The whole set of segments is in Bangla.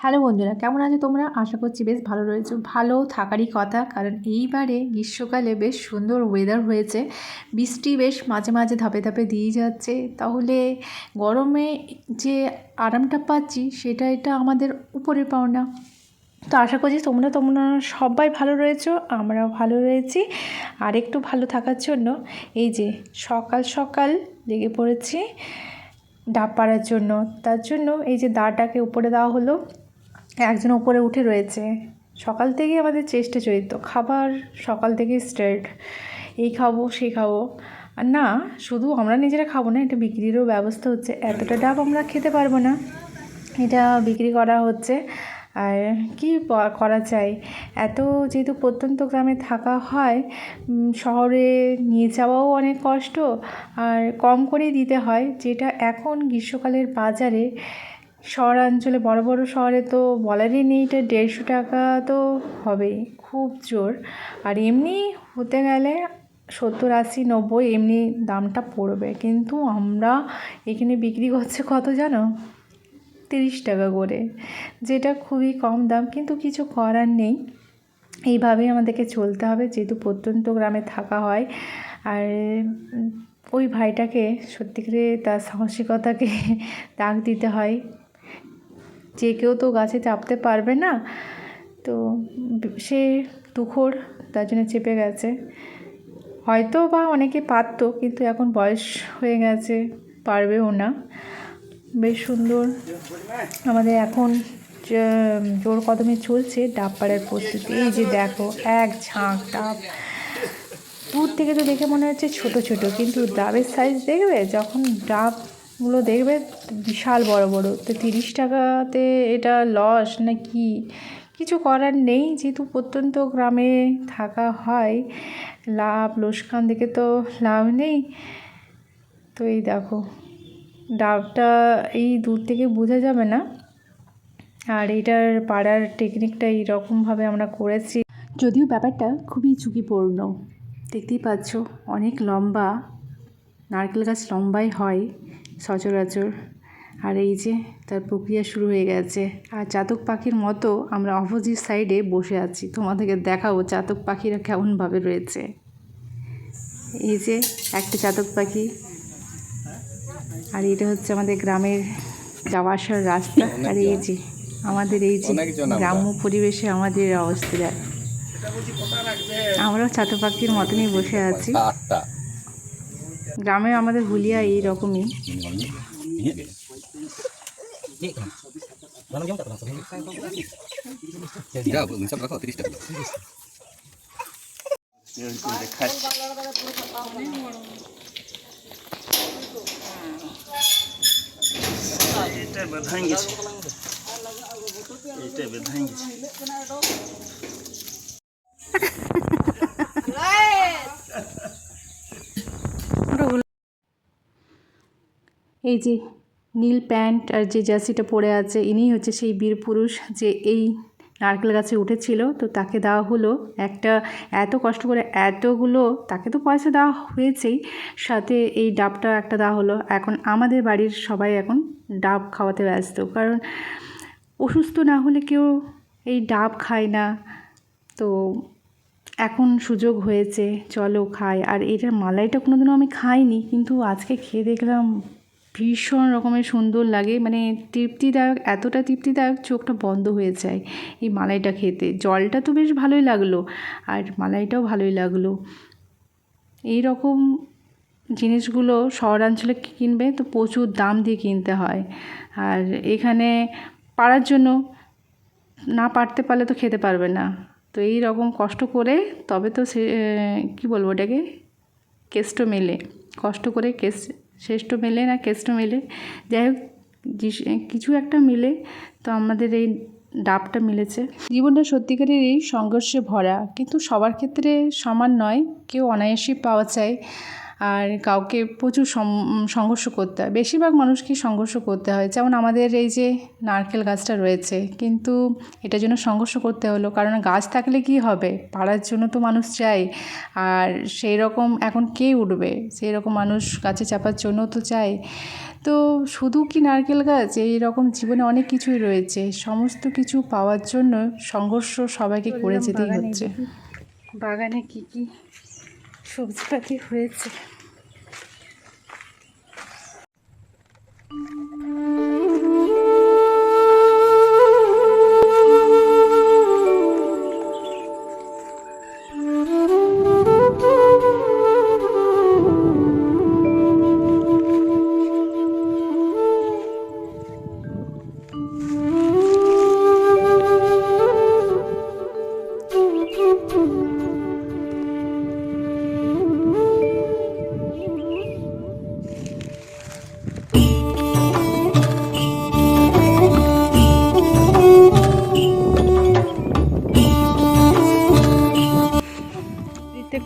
হ্যালো বন্ধুরা, কেমন আছো তোমরা? আশা করছি বেশ ভালো রয়েছো। ভালো থাকারই কথা, কারণ এইবারে গ্রীষ্মকালে বেশ সুন্দর ওয়েদার হয়েছে। বৃষ্টি বেশ মাঝে মাঝে ধাপে ধাপে দিয়ে যাচ্ছে। তাহলে গরমে যে আরামটা পাচ্ছি সেটা এটা আমাদের উপরে পাওনা। তো আশা করছি তোমরা তোমরা সবাই ভালো রয়েছো, আমরাও ভালো রয়েছি। আর একটু ভালো থাকার জন্য এই যে সকাল সকাল লেগে পড়েছি ডাব পাড়ার জন্য। তার জন্য এই যে দাটাকে উপরে দেওয়া হলো, একজন উপরে উঠে রয়েছে। সকাল থেকেই আমাদের চেষ্টা চলিত, খাবার সকাল থেকেই স্টার্ট, এই খাবো সেই খাবো। আর না, শুধু আমরা নিজেরা খাবো না, এটা বিক্রিরও ব্যবস্থা হচ্ছে। এতটা ডাব আমরা খেতে পারবো না, এটা বিক্রি করা হচ্ছে। আর কি করা চাই, এত যেহেতু প্রত্যন্ত গ্রামে থাকা হয়, শহরে নিয়ে যাওয়াও অনেক কষ্ট, আর কম করেই দিতে হয়। যেটা এখন গ্রীষ্মকালের বাজারে শহরাঞ্চলে বড় বড় শহরে তো বলারই নেই, এটা 150 টাকা তো হবেই, খুব জোর। আর এমনি হতে গেলে 70, 80, 90 এমনি দামটা পড়বে। কিন্তু আমরা এখানে বিক্রি করছে কত জানো? 30 টাকা করে, যেটা খুবই কম দাম। কিন্তু কিছু করার নেই, এইভাবেই আমাদেরকে চলতে হবে যেহেতু প্রত্যন্ত গ্রামে থাকা হয়। আর ওই ভাইটাকে সত্যিকারে তার সাহসিকতাকে দাগ দিতে হয়। যে কেউ তো গাছে চাপতে পারবে না, তো সে তুখোড়, তার জন্য চেপে গেছে। হয়তো বা অনেকে পারতো, কিন্তু এখন বয়স হয়ে গেছে, পারবেও না। বেশ সুন্দর আমাদের এখন জোর কদমে চলছে ডাব পাড়ার প্রস্তুতি। এই যে দেখো, এক ঝাঁক ডাব, দূর থেকে তো দেখে মনে হচ্ছে ছোট ছোট, কিন্তু ডাবের সাইজ দেখবে, যখন ডাবগুলো দেখবে বিশাল বড় বড়। তো 30 টাকাতে এটা লস না কি? কিছু করার নেই, যেহেতু প্রত্যন্ত গ্রামে থাকা হয়, লাভ লোকসান দেখে তো লাভ নেই। তো এই দেখো, ডাবটা এই দূর থেকে বোঝা যাবে না। আর এটার পাড়ার টেকনিকটা এইরকমভাবে আমরা করেছি, যদিও ব্যাপারটা খুবই ঝুঁকিপূর্ণ। দেখতেই পাচ্ছ, অনেক লম্বা, নারকেল গাছ লম্বাই হয় সচরাচর। আর এই যে তার প্রক্রিয়া শুরু হয়ে গেছে। আর চাতক পাখির মতো আমরা অপোজিট সাইডে বসে আছি, তোমাদেরকে দেখাবো চাতক পাখিরা কেমনভাবে রয়েছে। এই যে একটা চাতক পাখি, আর এটা হচ্ছে আমাদের গ্রামের যাওয়া আসার রাস্তা। আর এই যে আমাদের এই যে গ্রাম্য পরিবেশে আমাদের অবস্থা, আমরাও চাতক পাখির মতনই বসে আছি। গ্রামে আমাদের হুলিয়া এইরকমই। এই যে নীল প্যান্ট আর যে জার্সিটা পরে আছে, ইনিই হচ্ছে সেই বীর পুরুষ যে এই নারকেল গাছে উঠেছিল। তো তাকে দেওয়া হলো একটা, এত কষ্ট করে এতগুলো, তাকে তো পয়সা দেওয়া হয়েছেই, সাথে এই ডাবটা একটা দেওয়া হলো। এখন আমাদের বাড়ির সবাই এখন ডাব খাওয়াতে ব্যস্ত, কারণ অসুস্থ না হলে কেউ এই ডাব খায় না। তো এখন সুযোগ হয়েছে, চলো খাই। আর এটার মালাইটা কোনোদিনও আমি খাইনি, কিন্তু আজকে খেয়ে দেখলাম ভীষণ রকমের সুন্দর লাগে, মানে তৃপ্তিদায়ক, এতটা তৃপ্তিদায়ক চোখটা বন্ধ হয়ে যায় এই মালাইটা খেতে। জলটা তো বেশ ভালোই লাগলো, আর মালাইটাও ভালোই লাগলো। এই রকম জিনিসগুলো শহরাঞ্চলে কিনবে তো প্রচুর দাম দিয়ে কিনতে হয়, আর এখানে পারার জন্য না পারতে পারলে তো খেতে পারবে না। তো এই রকম কষ্ট করে তবে তো সে কী বলবো ওটাকে, কেষ্ট মেলে, কষ্ট করে শ্রেষ্ঠ মেলে না কেষ্ট মেলে, যাই হোক কিছু একটা মিলে। তো আমাদের এই ডাবটা মিলেছে। জীবনটা সত্যিকারেরই সংঘর্ষে ভরা, কিন্তু সবার ক্ষেত্রে সমান নয়, কেউ অনায়াসেই পাওয়া চায়, আর কাউকে প্রচুর সংঘর্ষ করতে হয়, বেশিরভাগ মানুষকেই সংঘর্ষ করতে হয়। যেমন আমাদের এই যে নারকেল গাছটা রয়েছে, কিন্তু এটার জন্য সংঘর্ষ করতে হলো, কারণ গাছ থাকলে কি হবে, পাড়ার জন্য তো মানুষ চাই। আর সেই রকম এখন কে উঠবে, সেই রকম মানুষ গাছে চাপার জন্য তো চাই। তো শুধু কি নারকেল গাছ, এই রকম জীবনে অনেক কিছুই রয়েছে। সমস্ত কিছু পাওয়ার জন্য সংঘর্ষ সবাইকে করে যেতেই হচ্ছে। বাগানে কি কি সবজিপাতি হয়েছে।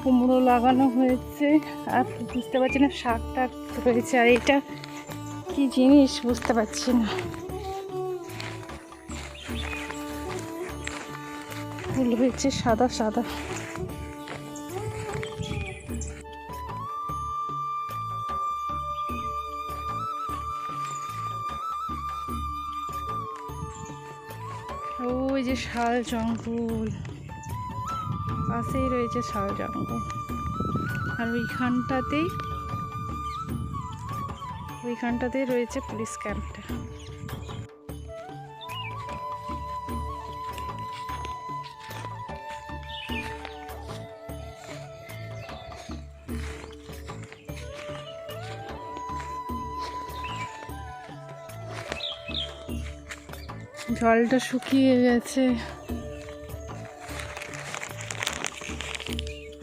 কুমড়ো লাগানো হয়েছে, আর বুঝতে পারছি না শাক টাক রয়েছে, আর এটা কি জিনিস বুঝতে পারছি না। ফুল হয়েছে সাদা সাদা। ওই যে শাল জঙ্গল, পাশেই রয়েছে শাল জঙ্গল। আর ওইখানটাতেই রয়েছে পুলিশ ক্যাম্পটা। জলটা শুকিয়ে গেছে,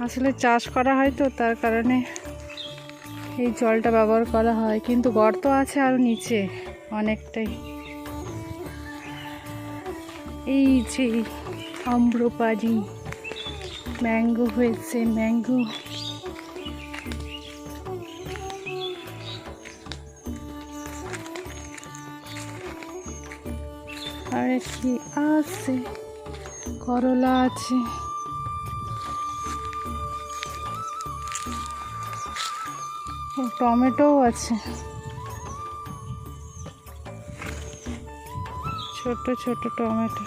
আসলে চাষ করা হয় তো তার কারণে এই জলটা ব্যবহার করা হয়, কিন্তু গর্ত আছে আরও নিচে অনেকটাই। এই যে আম্রপালি, ম্যাঙ্গো হয়েছে, ম্যাঙ্গো। আর কি আছে, করলা আছে, টমেটোও আছে, ছোট ছোট টমেটো।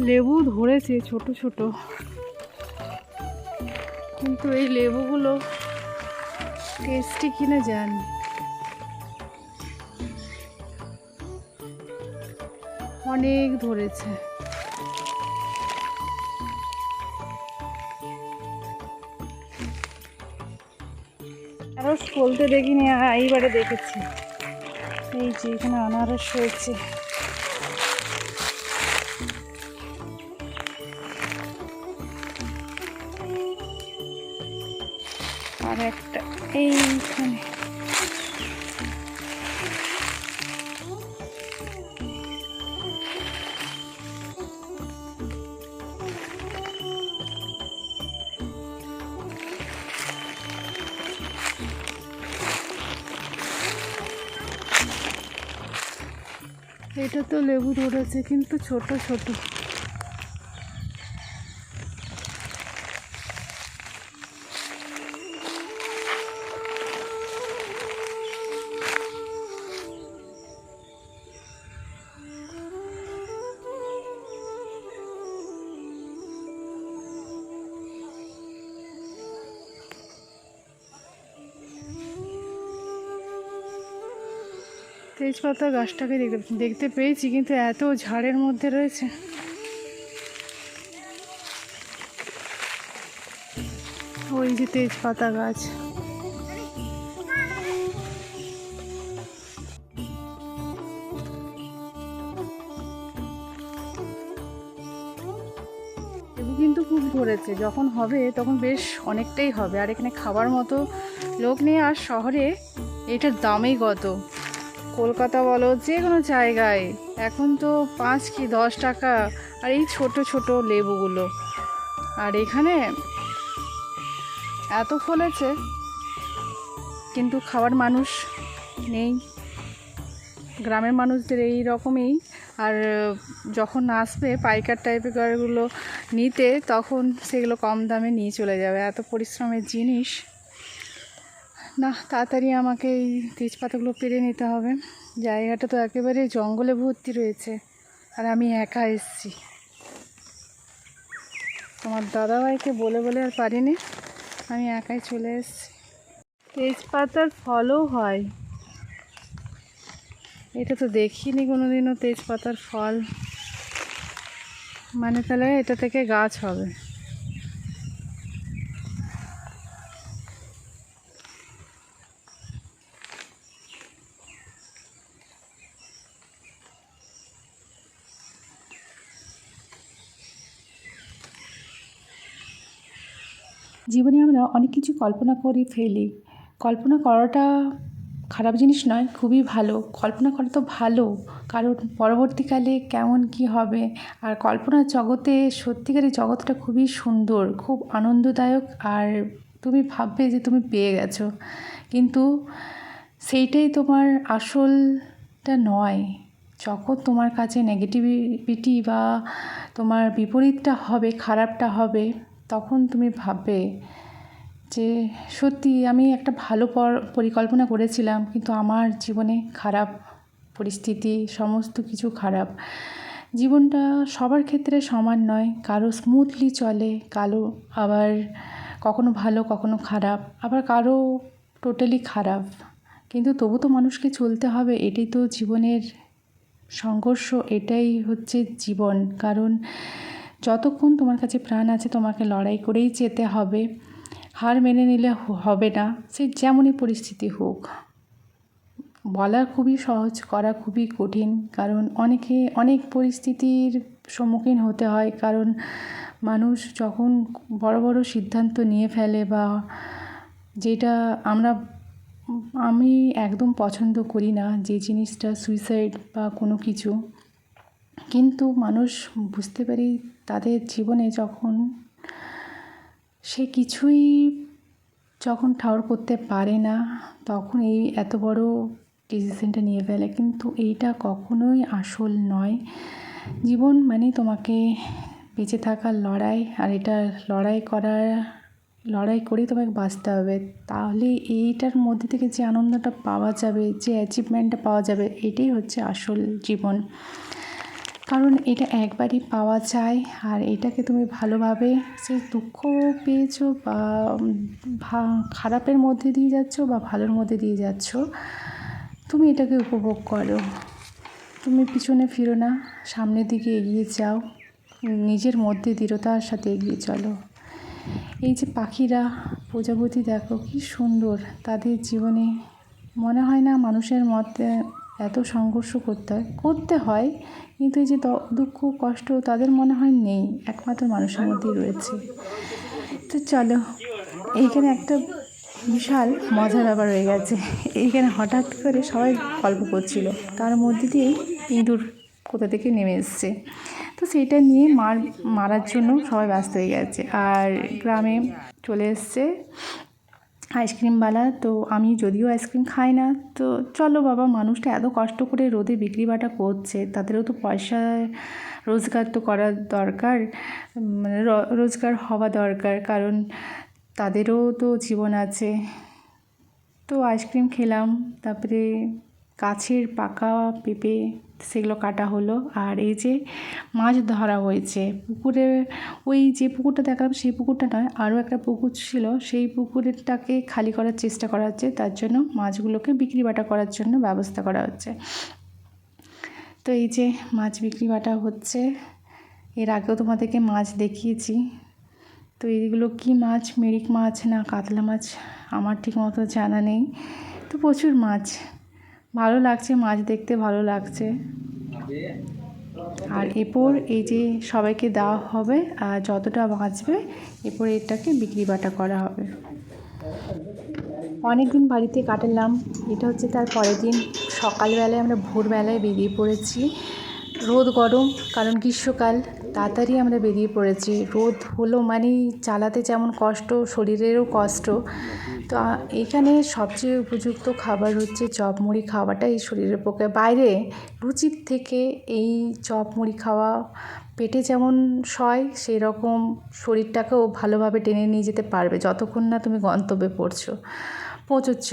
লেবু ধরেছে ছোট ছোট, কিন্তু এই লেবুগুলো টেস্টি কিনা জানি। অনেক ধরেছে। আনারস ফলতে দেখিনি, এইবারে দেখেছি। এই যে এখানে আনারস হয়েছে। আর একটা এইখানে। এটা তো লেবু ধরেছে, কিন্তু ছোট ছোট। তেজপাতা গাছটাকে দেখতে পেয়েছি, কিন্তু এত ঝাড়ের মধ্যে রয়েছে। ওই যে তেজপাতা গাছ। লেবু কিন্তু খুব ধরেছে, যখন হবে তখন বেশ অনেকটাই হবে। আর এখানে খাবার মতো লোক নেই। আর শহরে এটার দামই কত, কলকাতা বলো যে কোনো জায়গায় এখন তো 5 কি 10 টাকা। আর এই ছোট ছোট লেবুগুলো, আর এখানে এত ফলেছে কিন্তু খাওয়ার মানুষ নেই। গ্রামের মানুষদের এই রকমই। আর যখন আসবে পাইকার টাইপেরগুলো নিতে, তখন সেগুলো কম দামে নিয়ে চলে যাবে। এত পরিশ্রমের জিনিস না, তাড়াতাড়ি আমাকে এই তেজপাতাগুলো পেরে নিতে হবে। জায়গাটা তো একেবারে জঙ্গলে ভর্তি রয়েছে, আর আমি একা এসেছি। তোমার দাদাভাইকে বলে বলে আর পারিনি, আমি একাই চলে এসেছি। তেজপাতার ফলও হয়, এটা তো দেখিনি কোনোদিনও তেজপাতার ফল। মানে তাহলে এটা থেকে গাছ হবে। জীবনে আমরা অনেক কিছু কল্পনা করে ফেলি। কল্পনা করাটা খারাপ জিনিস নয়, খুবই ভালো। কল্পনা করা তো ভালো, কারণ পরবর্তীকালে কেমন কি হবে। আর কল্পনার জগতে, সত্যিকারের জগৎটা খুবই সুন্দর, খুব আনন্দদায়ক। আর তুমি ভাববে যে তুমি পেয়ে গেছো, কিন্তু সেইটাই তোমার আসলটা নয়। যখন তোমার কাছে নেগেটিভিটি বা তোমার বিপরীতটা হবে, খারাপটা হবে, তখন তুমি ভাববে যে সত্যি আমি একটা ভালো পরিকল্পনা করেছিলাম, কিন্তু আমার জীবনে খারাপ পরিস্থিতি, সমস্ত কিছু খারাপ। জীবনটা সবার ক্ষেত্রে সমান নয়, কারো স্মুথলি চলে, কারো আবার কখনো ভালো কখনো খারাপ, আবার কারো টোটালি খারাপ। কিন্তু তবু তো মানুষকে চলতে হবে, এটাই তো জীবনের সংঘর্ষ, এটাই হচ্ছে জীবন। কারণ যতক্ষণ তোমার কাছে প্রাণ আছে তোমাকে লড়াই করেই যেতে হবে। হার মেনে নিলে হবে না, সে যেমনই পরিস্থিতি হোক। বলা খুবই সহজ, করা খুবই কঠিন। কারণ অনেক পরিস্থিতির সম্মুখীন হতে হয়। কারণ মানুষ যখন বড় বড় সিদ্ধান্ত নিয়ে ফেলে, বা যেটা আমি একদম পছন্দ করি না, যে জিনিসটা সুইসাইড বা কোনো কিছু, কিন্তু মানুষ বুঝতে পারি তাদের জীবনে যখন সে কিছুই যখন ঠাউর করতে পারে না, তখন এই এত বড় ডিসিশনটা নিয়ে ফেলে। কিন্তু এইটা কখনোই আসল নয়। জীবন মানে তোমাকে বেঁচে থাকার লড়াই, আর এটা লড়াই করেই তোমাকে বাঁচতে হবে। তাহলে এইটার মধ্যে থেকে যে আনন্দটা পাওয়া যাবে, যে অ্যাচিভমেন্টটা পাওয়া যাবে, এটাই হচ্ছে আসল জীবন। কারণ এটা একবারই পাওয়া যায়। আর এটাকে তুমি ভালোভাবে, সে দুঃখ পেয়েছো বা খারাপের মধ্যে দিয়ে যাচ্ছ বা ভালোর মধ্যে দিয়ে যাচ্ছ, তুমি এটাকে উপভোগ করো। তুমি পিছনে ফিরো না, সামনের দিকে এগিয়ে যাও, নিজের মধ্যে দৃঢ়তার সাথে এগিয়ে চলো। এই যে পাখিরা, প্রজাপতি দেখো কি সুন্দর, তাদের জীবনে মনে হয় না মানুষের মধ্যে এত সংঘর্ষ করতে হয়, কিন্তু এই যে দুঃখ কষ্ট তাদের মনে হয় নেই, একমাত্র মানুষের মধ্যেই রয়েছে। তো চলো, এইখানে একটা বিশাল মজার ব্যাপার হয়ে গেছে। এইখানে হঠাৎ করে সবাই গল্প করছিল, তার মধ্যে দিয়েই ইঁদুর কোথা থেকে নেমে এসছে। তো সেইটা নিয়ে মারার জন্য সবাই ব্যস্ত হয়ে গেছে। আর গ্রামে চলে এসছে আইসক্রিমওয়ালা। তো আমি যদিও আইসক্রিম খাই না, তো চলো বাবা, মানুষটা এত কষ্ট করে রোদে বিক্রি বাটা করছে, তাদেরও তো পয়সা রোজগার তো করার দরকার, মানে রোজগার হওয়া দরকার, কারণ তাদেরও তো জীবন আছে। তো আইসক্রিম খেলাম, তারপরে গাছের পাকা পেঁপে সেগুলো কাটা হলো। আর এই যে মাছ ধরা হয়েছে পুকুরে, ওই যে পুকুরটা দেখালাম সেই পুকুরটা নয়, আরও একটা পুকুর ছিল, সেই পুকুরটাকে খালি করার চেষ্টা করা হচ্ছে। তার জন্য মাছগুলোকে বিক্রি বাটা করার জন্য ব্যবস্থা করা হচ্ছে। তো এই যে মাছ বিক্রি বাটা হচ্ছে। এর আগেও তোমাদেরকে মাছ দেখিয়েছি, তো এইগুলো কি মাছ, মিরিক মাছ না কাতলা মাছ আমার ঠিক মতো জানা নেই। তো প্রচুর মাছ, ভালো লাগছে, মাছ দেখতে ভালো লাগছে। আর এরপর এই যে সবাইকে দেওয়া হবে, আর যতটা বাঁচবে এরপর এটাকে বিক্রি বাটা করা হবে। অনেক দিন বাড়িতে কাটালাম, এটা হচ্ছে তার পরের দিন। সকালবেলায় আমরা ভোরবেলায় বেরিয়ে পড়েছি। রোদ গরম, কারণ গ্রীষ্মকাল, তাড়াতাড়ি আমরা বেরিয়ে পড়েছি। রোদ হলো মানেই চালাতে যেমন কষ্ট, শরীরেরও কষ্ট। তো এখানে সবচেয়ে উপযুক্ত খাবার হচ্ছে চপ মুড়ি খাওয়াটা এই শরীরের পক্ষে। বাইরে লুচির থেকে এই চপ মুড়ি খাওয়া পেটে যেমন সয়, সেই রকম শরীরটাকেও ভালোভাবে টেনে নিয়ে যেতে পারবে যতক্ষণ না তুমি গন্তব্যে পৌঁছচ্ছ।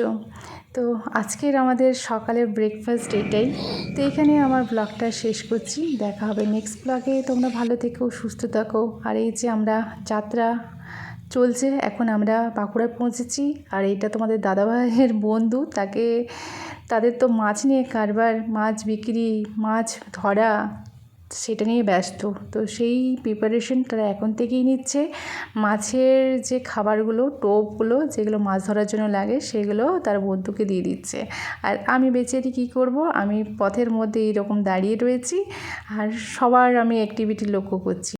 তো আজকের আমাদের সকালের ব্রেকফাস্ট এটাই। তো এখানে আমার ব্লগটা শেষ করছি, দেখা হবে নেক্সট ব্লগে। তোমরা ভালো থেকো, সুস্থ থাকো। আর এই যে আমরা যাত্রা চলছে, এখন আমরা বাঁকুড়ায় পৌঁছেছি। আর এইটা তোমাদের দাদাভাইয়ের বন্ধু, তাদের তো মাছ নিয়ে কারবার, মাছ বিক্রি, মাছ ধরা, সেটা নিয়ে ব্যস্ত। তো সেই প্রিপারেশন তারা এখন থেকেই নিচ্ছে। মাছের যে খাবারগুলো, টোপগুলো যেগুলো মাছ ধরার জন্য লাগে, সেগুলো তার বন্ধুকে দিয়ে দিচ্ছে। আর আমি বেচারি কী করব, আমি পথের মধ্যে এইরকম দাঁড়িয়ে রয়েছি আর সবার আমি অ্যাক্টিভিটি লক্ষ্য করছি।